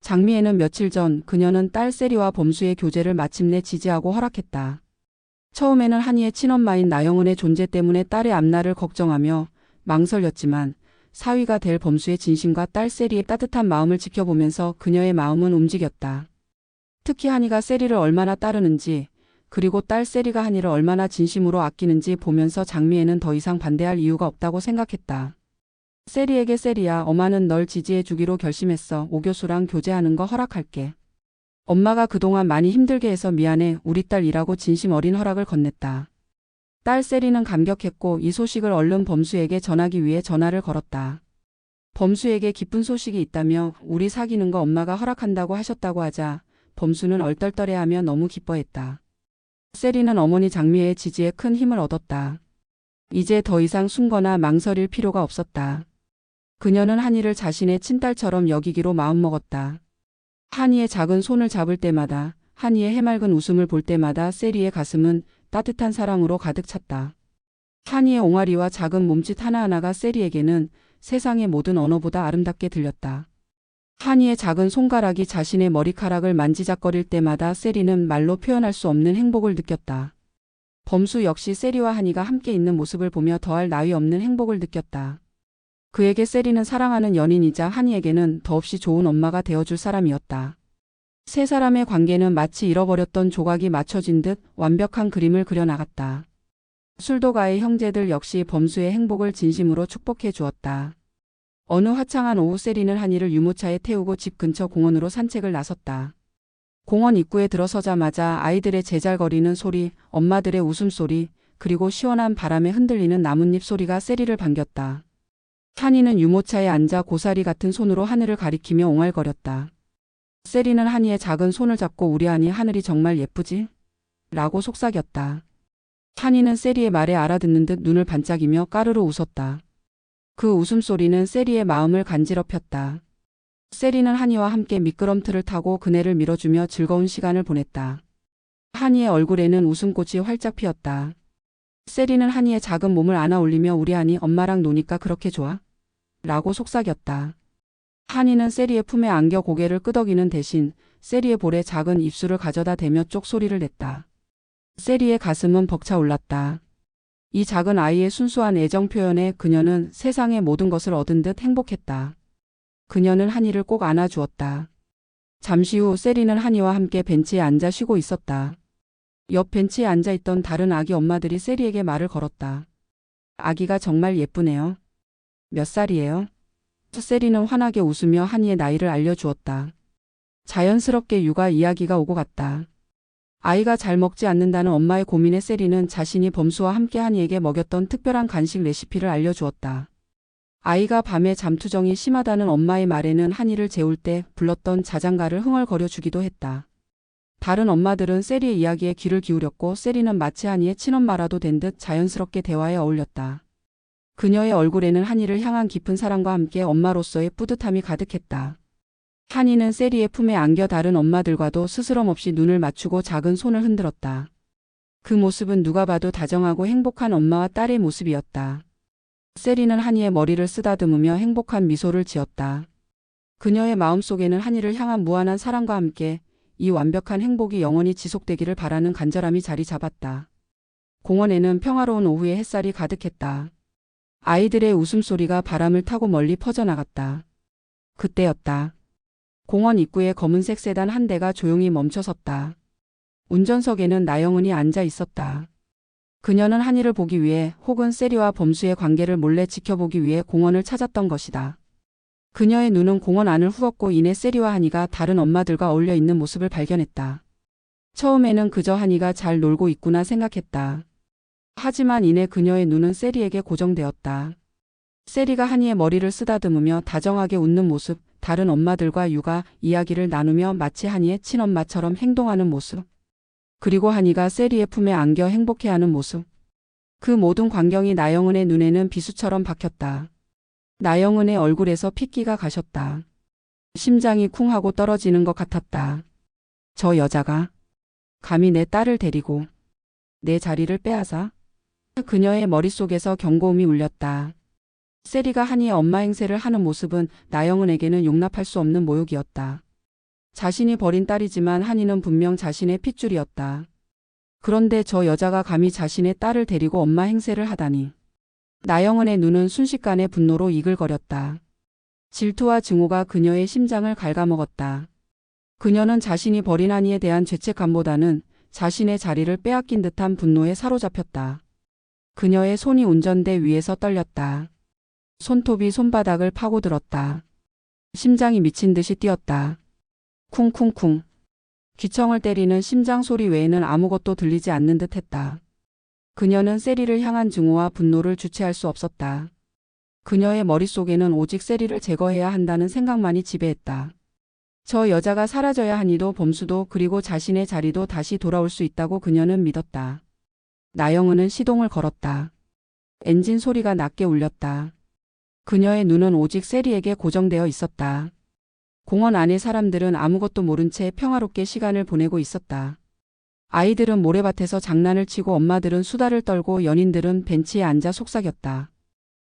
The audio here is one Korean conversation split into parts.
장미애는 며칠 전 그녀는 딸 세리와 범수의 교제를 마침내 지지하고 허락했다. 처음에는 한이의 친엄마인 나영은의 존재 때문에 딸의 앞날을 걱정하며 망설였지만 사위가 될 범수의 진심과 딸 세리의 따뜻한 마음을 지켜보면서 그녀의 마음은 움직였다. 특히 한이가 세리를 얼마나 따르는지 그리고 딸 세리가 한이를 얼마나 진심으로 아끼는지 보면서 장미애는 더 이상 반대할 이유가 없다고 생각했다. 세리에게 세리야, 엄마는 널 지지해 주기로 결심했어. 오 교수랑 교제하는 거 허락할게. 엄마가 그동안 많이 힘들게 해서 미안해. 우리 딸 이라고 진심 어린 허락을 건넸다. 딸 세리는 감격했고 이 소식을 얼른 범수에게 전하기 위해 전화를 걸었다. 범수에게 기쁜 소식이 있다며 우리 사귀는 거 엄마가 허락한다고 하셨다고 하자 범수는 얼떨떨해하며 너무 기뻐했다. 세리는 어머니 장미애의 지지에 큰 힘을 얻었다. 이제 더 이상 숨거나 망설일 필요가 없었다. 그녀는 한이를 자신의 친딸처럼 여기기로 마음먹었다. 한이의 작은 손을 잡을 때마다, 한이의 해맑은 웃음을 볼 때마다 세리의 가슴은 따뜻한 사랑으로 가득 찼다. 한이의 옹알이와 작은 몸짓 하나하나가 세리에게는 세상의 모든 언어보다 아름답게 들렸다. 한이의 작은 손가락이 자신의 머리카락을 만지작거릴 때마다 세리는 말로 표현할 수 없는 행복을 느꼈다. 범수 역시 세리와 한이가 함께 있는 모습을 보며 더할 나위 없는 행복을 느꼈다. 그에게 세리는 사랑하는 연인이자 한이에게는 더없이 좋은 엄마가 되어줄 사람이었다. 세 사람의 관계는 마치 잃어버렸던 조각이 맞춰진 듯 완벽한 그림을 그려나갔다. 술도가의 형제들 역시 범수의 행복을 진심으로 축복해 주었다. 어느 화창한 오후 세리는 한이를 유모차에 태우고 집 근처 공원으로 산책을 나섰다. 공원 입구에 들어서자마자 아이들의 제잘거리는 소리, 엄마들의 웃음소리, 그리고 시원한 바람에 흔들리는 나뭇잎 소리가 세리를 반겼다. 한이는 유모차에 앉아 고사리 같은 손으로 하늘을 가리키며 옹알거렸다. 세리는 한이의 작은 손을 잡고 우리 한이 하늘이 정말 예쁘지? 라고 속삭였다. 한이는 세리의 말에 알아듣는 듯 눈을 반짝이며 까르르 웃었다. 그 웃음소리는 세리의 마음을 간지럽혔다. 세리는 한이와 함께 미끄럼틀을 타고 그네를 밀어주며 즐거운 시간을 보냈다. 한이의 얼굴에는 웃음꽃이 활짝 피었다. 세리는 한이의 작은 몸을 안아 올리며 우리 한이 엄마랑 노니까 그렇게 좋아? 라고 속삭였다. 한이는 세리의 품에 안겨 고개를 끄덕이는 대신 세리의 볼에 작은 입술을 가져다 대며 쪽소리를 냈다. 세리의 가슴은 벅차올랐다. 이 작은 아이의 순수한 애정 표현에 그녀는 세상의 모든 것을 얻은 듯 행복했다. 그녀는 한이를 꼭 안아주었다. 잠시 후 세리는 한이와 함께 벤치에 앉아 쉬고 있었다. 옆 벤치에 앉아있던 다른 아기 엄마들이 세리에게 말을 걸었다. 아기가 정말 예쁘네요. 몇 살이에요? 세리는 환하게 웃으며 한이의 나이를 알려주었다. 자연스럽게 육아 이야기가 오고 갔다. 아이가 잘 먹지 않는다는 엄마의 고민에 세리는 자신이 범수와 함께 한이에게 먹였던 특별한 간식 레시피를 알려주었다. 아이가 밤에 잠투정이 심하다는 엄마의 말에는 한이를 재울 때 불렀던 자장가를 흥얼거려 주기도 했다. 다른 엄마들은 세리의 이야기에 귀를 기울였고 세리는 마치 한이의 친엄마라도 된 듯 자연스럽게 대화에 어울렸다. 그녀의 얼굴에는 한이를 향한 깊은 사랑과 함께 엄마로서의 뿌듯함이 가득했다. 한이는 세리의 품에 안겨 다른 엄마들과도 스스럼 없이 눈을 맞추고 작은 손을 흔들었다. 그 모습은 누가 봐도 다정하고 행복한 엄마와 딸의 모습이었다. 세리는 한이의 머리를 쓰다듬으며 행복한 미소를 지었다. 그녀의 마음속에는 한이를 향한 무한한 사랑과 함께 이 완벽한 행복이 영원히 지속되기를 바라는 간절함이 자리 잡았다. 공원에는 평화로운 오후의 햇살이 가득했다. 아이들의 웃음소리가 바람을 타고 멀리 퍼져나갔다. 그때였다. 공원 입구에 검은색 세단 한 대가 조용히 멈춰섰다. 운전석에는 나영은이 앉아 있었다. 그녀는 한이를 보기 위해 혹은 세리와 범수의 관계를 몰래 지켜보기 위해 공원을 찾았던 것이다. 그녀의 눈은 공원 안을 후었고 이내 세리와 한이가 다른 엄마들과 어울려 있는 모습을 발견했다. 처음에는 그저 한이가 잘 놀고 있구나 생각했다. 하지만 이내 그녀의 눈은 세리에게 고정되었다. 세리가 한이의 머리를 쓰다듬으며 다정하게 웃는 모습, 다른 엄마들과 육아 이야기를 나누며 마치 한이의 친엄마처럼 행동하는 모습. 그리고 한이가 세리의 품에 안겨 행복해하는 모습. 그 모든 광경이 나영은의 눈에는 비수처럼 박혔다. 나영은의 얼굴에서 핏기가 가셨다. 심장이 쿵 하고 떨어지는 것 같았다. 저 여자가 감히 내 딸을 데리고 내 자리를 빼앗아? 그녀의 머릿속에서 경고음이 울렸다. 세리가 한이의 엄마 행세를 하는 모습은 나영은에게는 용납할 수 없는 모욕이었다. 자신이 버린 딸이지만 한이는 분명 자신의 핏줄이었다. 그런데 저 여자가 감히 자신의 딸을 데리고 엄마 행세를 하다니. 나영은의 눈은 순식간에 분노로 이글거렸다. 질투와 증오가 그녀의 심장을 갉아먹었다. 그녀는 자신이 버린 한이에 대한 죄책감보다는 자신의 자리를 빼앗긴 듯한 분노에 사로잡혔다. 그녀의 손이 운전대 위에서 떨렸다. 손톱이 손바닥을 파고들었다. 심장이 미친 듯이 뛰었다. 쿵쿵쿵. 귀청을 때리는 심장 소리 외에는 아무것도 들리지 않는 듯 했다. 그녀는 세리를 향한 증오와 분노를 주체할 수 없었다. 그녀의 머릿속에는 오직 세리를 제거해야 한다는 생각만이 지배했다. 저 여자가 사라져야 하니도 범수도 그리고 자신의 자리도 다시 돌아올 수 있다고 그녀는 믿었다. 나영은은 시동을 걸었다. 엔진 소리가 낮게 울렸다. 그녀의 눈은 오직 세리에게 고정되어 있었다. 공원 안의 사람들은 아무것도 모른 채 평화롭게 시간을 보내고 있었다. 아이들은 모래밭에서 장난을 치고 엄마들은 수다를 떨고 연인들은 벤치에 앉아 속삭였다.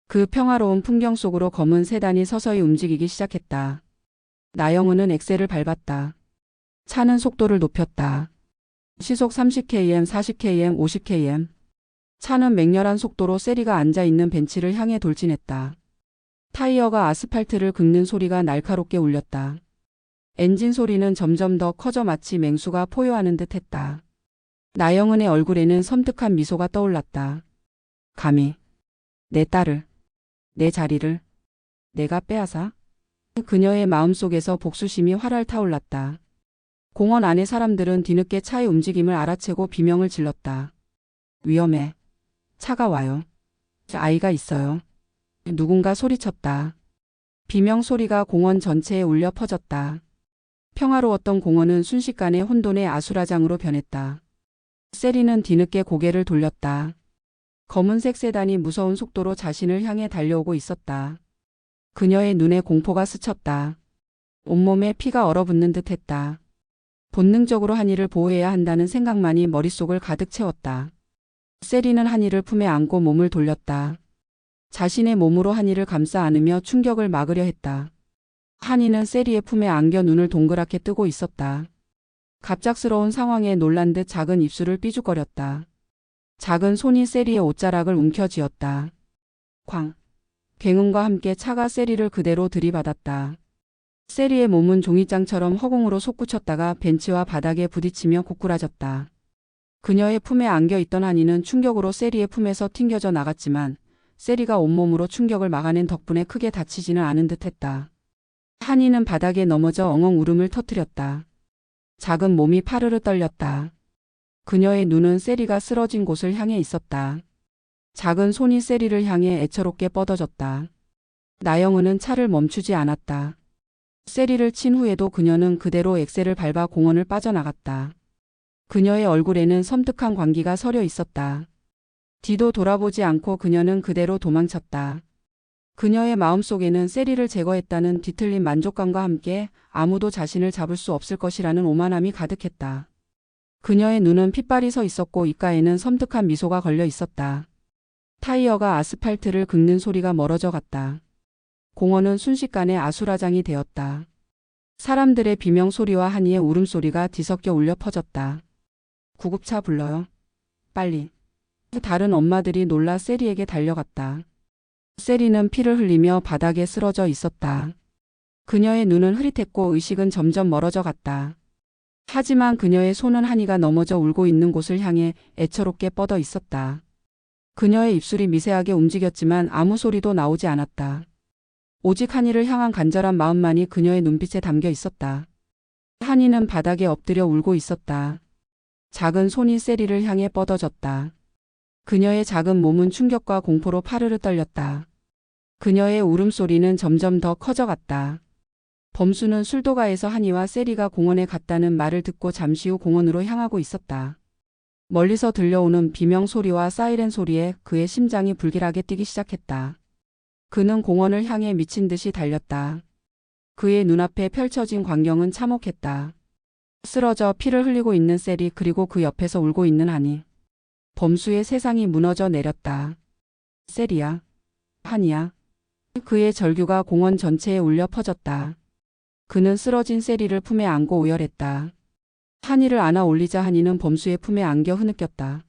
그 평화로운 풍경 속으로 검은 세단이 서서히 움직이기 시작했다. 나영은은 엑셀을 밟았다. 차는 속도를 높였다. 시속 30km, 40km, 50km. 차는 맹렬한 속도로 세리가 앉아있는 벤치를 향해 돌진했다. 타이어가 아스팔트를 긁는 소리가 날카롭게 울렸다. 엔진 소리는 점점 더 커져 마치 맹수가 포효하는 듯 했다. 나영은의 얼굴에는 섬뜩한 미소가 떠올랐다. 감히 내 딸을, 내 자리를 내가 빼앗아? 그녀의 마음속에서 복수심이 활활 타올랐다. 공원 안의 사람들은 뒤늦게 차의 움직임을 알아채고 비명을 질렀다. 위험해. 차가 와요. 아이가 있어요. 누군가 소리쳤다. 비명 소리가 공원 전체에 울려 퍼졌다. 평화로웠던 공원은 순식간에 혼돈의 아수라장으로 변했다. 세리는 뒤늦게 고개를 돌렸다. 검은색 세단이 무서운 속도로 자신을 향해 달려오고 있었다. 그녀의 눈에 공포가 스쳤다. 온몸에 피가 얼어붙는 듯 했다. 본능적으로 한이를 보호해야 한다는 생각만이 머릿속을 가득 채웠다. 세리는 한이를 품에 안고 몸을 돌렸다. 자신의 몸으로 한이를 감싸 안으며 충격을 막으려 했다. 한이는 세리의 품에 안겨 눈을 동그랗게 뜨고 있었다. 갑작스러운 상황에 놀란 듯 작은 입술을 삐죽거렸다. 작은 손이 세리의 옷자락을 움켜쥐었다. 쾅. 굉음과 함께 차가 세리를 그대로 들이받았다. 세리의 몸은 종이장처럼 허공으로 솟구쳤다가 벤치와 바닥에 부딪히며 고꾸라졌다. 그녀의 품에 안겨있던 한이는 충격으로 세리의 품에서 튕겨져 나갔지만 세리가 온몸으로 충격을 막아낸 덕분에 크게 다치지는 않은 듯했다. 한이는 바닥에 넘어져 엉엉 울음을 터뜨렸다. 작은 몸이 파르르 떨렸다. 그녀의 눈은 세리가 쓰러진 곳을 향해 있었다. 작은 손이 세리를 향해 애처롭게 뻗어졌다. 나영은은 차를 멈추지 않았다. 세리를 친 후에도 그녀는 그대로 엑셀을 밟아 공원을 빠져나갔다. 그녀의 얼굴에는 섬뜩한 광기가 서려 있었다. 뒤도 돌아보지 않고 그녀는 그대로 도망쳤다. 그녀의 마음속에는 세리를 제거했다는 뒤틀린 만족감과 함께 아무도 자신을 잡을 수 없을 것이라는 오만함이 가득했다. 그녀의 눈은 핏발이 서 있었고 입가에는 섬뜩한 미소가 걸려 있었다. 타이어가 아스팔트를 긁는 소리가 멀어져 갔다. 공원은 순식간에 아수라장이 되었다. 사람들의 비명 소리와 한이의 울음소리가 뒤섞여 울려 퍼졌다. 구급차 불러요. 빨리. 다른 엄마들이 놀라 세리에게 달려갔다. 세리는 피를 흘리며 바닥에 쓰러져 있었다. 그녀의 눈은 흐릿했고 의식은 점점 멀어져 갔다. 하지만 그녀의 손은 한이가 넘어져 울고 있는 곳을 향해 애처롭게 뻗어 있었다. 그녀의 입술이 미세하게 움직였지만 아무 소리도 나오지 않았다. 오직 한이를 향한 간절한 마음만이 그녀의 눈빛에 담겨 있었다. 한이는 바닥에 엎드려 울고 있었다. 작은 손이 세리를 향해 뻗어졌다. 그녀의 작은 몸은 충격과 공포로 파르르 떨렸다. 그녀의 울음소리는 점점 더 커져갔다. 범수는 술도가에서 한이와 세리가 공원에 갔다는 말을 듣고 잠시 후 공원으로 향하고 있었다. 멀리서 들려오는 비명 소리와 사이렌 소리에 그의 심장이 불길하게 뛰기 시작했다. 그는 공원을 향해 미친 듯이 달렸다. 그의 눈앞에 펼쳐진 광경은 참혹했다. 쓰러져 피를 흘리고 있는 세리 그리고 그 옆에서 울고 있는 한이. 범수의 세상이 무너져 내렸다. 세리야. 한이야. 그의 절규가 공원 전체에 울려 퍼졌다. 그는 쓰러진 세리를 품에 안고 오열했다. 한이를 안아 올리자 한이는 범수의 품에 안겨 흐느꼈다.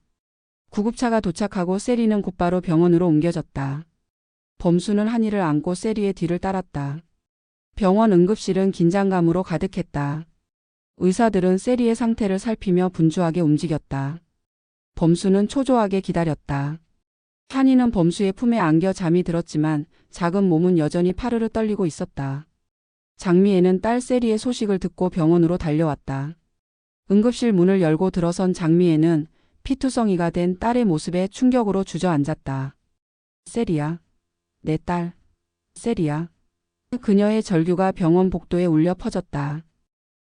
구급차가 도착하고 세리는 곧바로 병원으로 옮겨졌다. 범수는 한이를 안고 세리의 뒤를 따랐다. 병원 응급실은 긴장감으로 가득했다. 의사들은 세리의 상태를 살피며 분주하게 움직였다. 범수는 초조하게 기다렸다. 한이는 범수의 품에 안겨 잠이 들었지만 작은 몸은 여전히 파르르 떨리고 있었다. 장미애는 딸 세리의 소식을 듣고 병원으로 달려왔다. 응급실 문을 열고 들어선 장미애는 피투성이가 된 딸의 모습에 충격으로 주저앉았다. 세리야. 내 딸. 세리야. 그녀의 절규가 병원 복도에 울려 퍼졌다.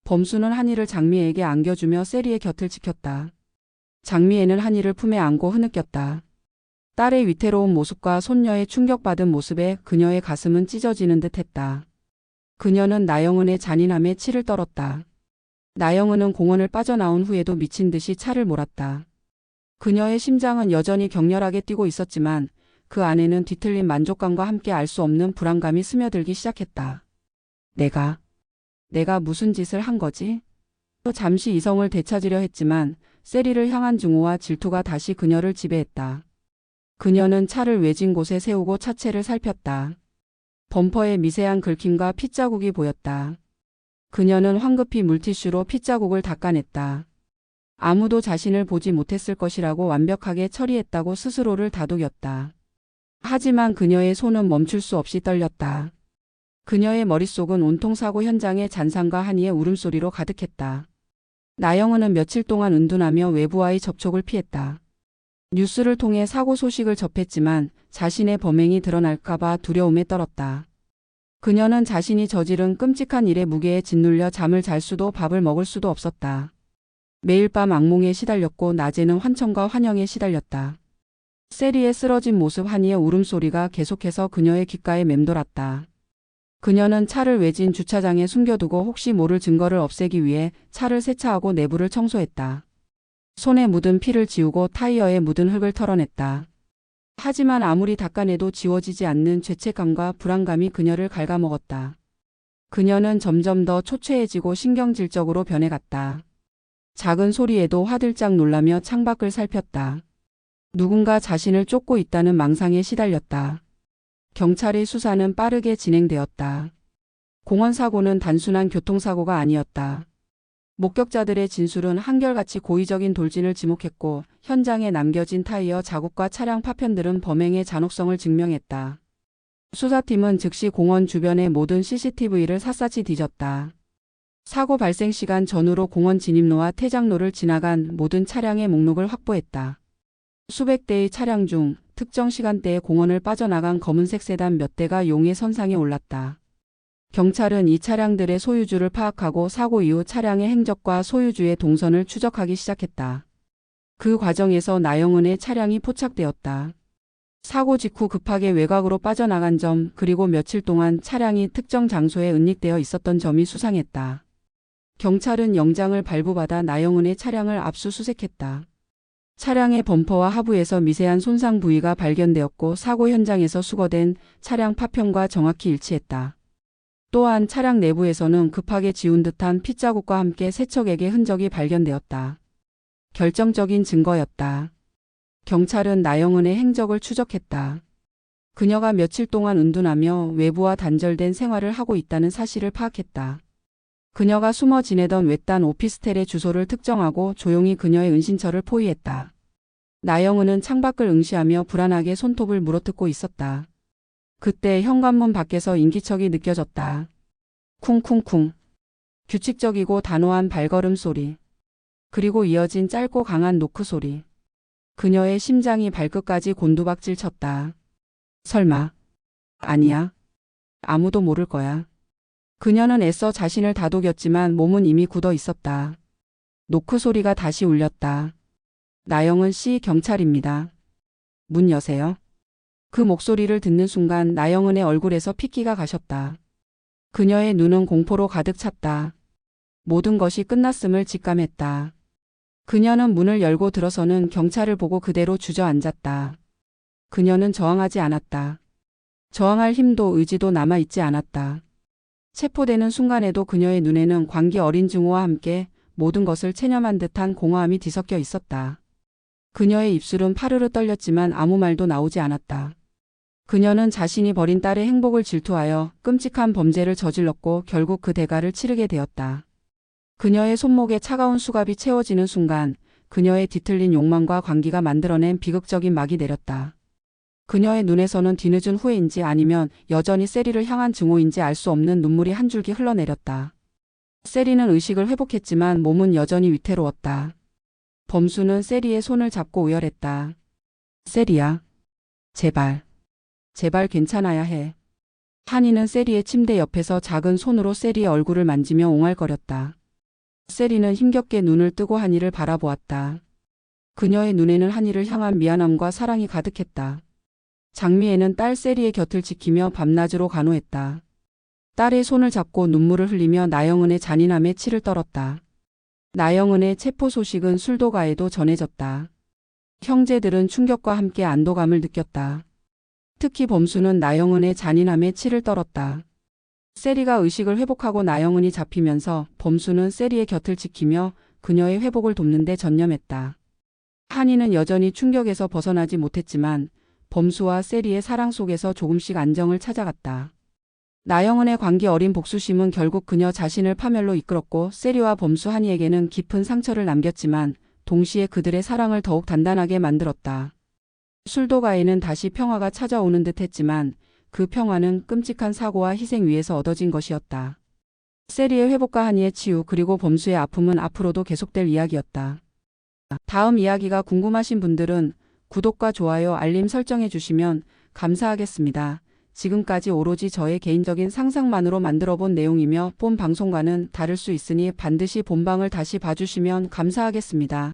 범수는 한이를 장미애에게 안겨주며 세리의 곁을 지켰다. 장미애는 한이를 품에 안고 흐느꼈다. 딸의 위태로운 모습과 손녀의 충격받은 모습에 그녀의 가슴은 찢어지는 듯 했다. 그녀는 나영은의 잔인함에 치를 떨었다. 나영은은 공원을 빠져나온 후에도 미친 듯이 차를 몰았다. 그녀의 심장은 여전히 격렬하게 뛰고 있었지만 그 안에는 뒤틀린 만족감과 함께 알 수 없는 불안감이 스며들기 시작했다. 내가 무슨 짓을 한 거지? 또 잠시 이성을 되찾으려 했지만 세리를 향한 증오와 질투가 다시 그녀를 지배했다. 그녀는 차를 외진 곳에 세우고 차체를 살폈다. 범퍼에 미세한 긁힘과 핏자국이 보였다. 그녀는 황급히 물티슈로 핏자국을 닦아냈다. 아무도 자신을 보지 못했을 것이라고 완벽하게 처리했다고 스스로를 다독였다. 하지만 그녀의 손은 멈출 수 없이 떨렸다. 그녀의 머릿속은 온통 사고 현장의 잔상과 한이의 울음소리로 가득했다. 나영은은 며칠 동안 은둔하며 외부와의 접촉을 피했다. 뉴스를 통해 사고 소식을 접했지만 자신의 범행이 드러날까봐 두려움에 떨었다. 그녀는 자신이 저지른 끔찍한 일의 무게에 짓눌려 잠을 잘 수도 밥을 먹을 수도 없었다. 매일 밤 악몽에 시달렸고 낮에는 환청과 환영에 시달렸다. 세리의 쓰러진 모습, 한이의 울음소리가 계속해서 그녀의 귓가에 맴돌았다. 그녀는 차를 외진 주차장에 숨겨두고 혹시 모를 증거를 없애기 위해 차를 세차하고 내부를 청소했다. 손에 묻은 피를 지우고 타이어에 묻은 흙을 털어냈다. 하지만 아무리 닦아내도 지워지지 않는 죄책감과 불안감이 그녀를 갉아먹었다. 그녀는 점점 더 초췌해지고 신경질적으로 변해갔다. 작은 소리에도 화들짝 놀라며 창밖을 살폈다. 누군가 자신을 쫓고 있다는 망상에 시달렸다. 경찰의 수사는 빠르게 진행되었다. 공원 사고는 단순한 교통사고가 아니었다. 목격자들의 진술은 한결같이 고의적인 돌진을 지목했고 현장에 남겨진 타이어 자국과 차량 파편들은 범행의 잔혹성을 증명했다. 수사팀은 즉시 공원 주변의 모든 CCTV를 샅샅이 뒤졌다. 사고 발생 시간 전후로 공원 진입로와 퇴장로를 지나간 모든 차량의 목록을 확보했다. 수백 대의 차량 중 특정 시간대에 공원을 빠져나간 검은색 세단 몇 대가 용의 선상에 올랐다. 경찰은 이 차량들의 소유주를 파악하고 사고 이후 차량의 행적과 소유주의 동선을 추적하기 시작했다. 그 과정에서 나영은의 차량이 포착되었다. 사고 직후 급하게 외곽으로 빠져나간 점, 그리고 며칠 동안 차량이 특정 장소에 은닉되어 있었던 점이 수상했다. 경찰은 영장을 발부받아 나영은의 차량을 압수수색했다. 차량의 범퍼와 하부에서 미세한 손상 부위가 발견되었고 사고 현장에서 수거된 차량 파편과 정확히 일치했다. 또한 차량 내부에서는 급하게 지운 듯한 핏자국과 함께 세척액의 흔적이 발견되었다. 결정적인 증거였다. 경찰은 나영은의 행적을 추적했다. 그녀가 며칠 동안 은둔하며 외부와 단절된 생활을 하고 있다는 사실을 파악했다. 그녀가 숨어 지내던 외딴 오피스텔의 주소를 특정하고 조용히 그녀의 은신처를 포위했다. 나영은은 창밖을 응시하며 불안하게 손톱을 물어뜯고 있었다. 그때 현관문 밖에서 인기척이 느껴졌다. 쿵쿵쿵. 규칙적이고 단호한 발걸음 소리. 그리고 이어진 짧고 강한 노크 소리. 그녀의 심장이 발끝까지 곤두박질 쳤다. 설마. 아니야. 아무도 모를 거야. 그녀는 애써 자신을 다독였지만 몸은 이미 굳어 있었다. 노크 소리가 다시 울렸다. 나영은 씨, 경찰입니다. 문 여세요. 그 목소리를 듣는 순간 나영은의 얼굴에서 핏기가 가셨다. 그녀의 눈은 공포로 가득 찼다. 모든 것이 끝났음을 직감했다. 그녀는 문을 열고 들어서는 경찰을 보고 그대로 주저앉았다. 그녀는 저항하지 않았다. 저항할 힘도 의지도 남아있지 않았다. 체포되는 순간에도 그녀의 눈에는 광기 어린 증오와 함께 모든 것을 체념한 듯한 공허함이 뒤섞여 있었다. 그녀의 입술은 파르르 떨렸지만 아무 말도 나오지 않았다. 그녀는 자신이 버린 딸의 행복을 질투하여 끔찍한 범죄를 저질렀고 결국 그 대가를 치르게 되었다. 그녀의 손목에 차가운 수갑이 채워지는 순간 그녀의 뒤틀린 욕망과 광기가 만들어낸 비극적인 막이 내렸다. 그녀의 눈에서는 뒤늦은 후회인지 아니면 여전히 세리를 향한 증오인지 알 수 없는 눈물이 한 줄기 흘러내렸다. 세리는 의식을 회복했지만 몸은 여전히 위태로웠다. 범수는 세리의 손을 잡고 우열했다. 세리야. 제발. 제발 괜찮아야 해. 한이는 세리의 침대 옆에서 작은 손으로 세리의 얼굴을 만지며 옹알거렸다. 세리는 힘겹게 눈을 뜨고 한이를 바라보았다. 그녀의 눈에는 한이를 향한 미안함과 사랑이 가득했다. 장미애는 딸 세리의 곁을 지키며 밤낮으로 간호했다. 딸의 손을 잡고 눈물을 흘리며 나영은의 잔인함에 치를 떨었다. 나영은의 체포 소식은 술도가에도 전해졌다. 형제들은 충격과 함께 안도감을 느꼈다. 특히 범수는 나영은의 잔인함에 치를 떨었다. 세리가 의식을 회복하고 나영은이 잡히면서 범수는 세리의 곁을 지키며 그녀의 회복을 돕는 데 전념했다. 한이는 여전히 충격에서 벗어나지 못했지만 범수와 세리의 사랑 속에서 조금씩 안정을 찾아갔다. 나영은의 광기 어린 복수심은 결국 그녀 자신을 파멸로 이끌었고 세리와 범수 한이에게는 깊은 상처를 남겼지만 동시에 그들의 사랑을 더욱 단단하게 만들었다. 술도가에는 다시 평화가 찾아오는 듯 했지만 그 평화는 끔찍한 사고와 희생 위에서 얻어진 것이었다. 세리의 회복과 한이의 치유 그리고 범수의 아픔은 앞으로도 계속될 이야기였다. 다음 이야기가 궁금하신 분들은 구독과 좋아요, 알림 설정해 주시면 감사하겠습니다. 지금까지 오로지 저의 개인적인 상상만으로 만들어 본 내용이며 본 방송과는 다를 수 있으니 반드시 본방을 다시 봐주시면 감사하겠습니다.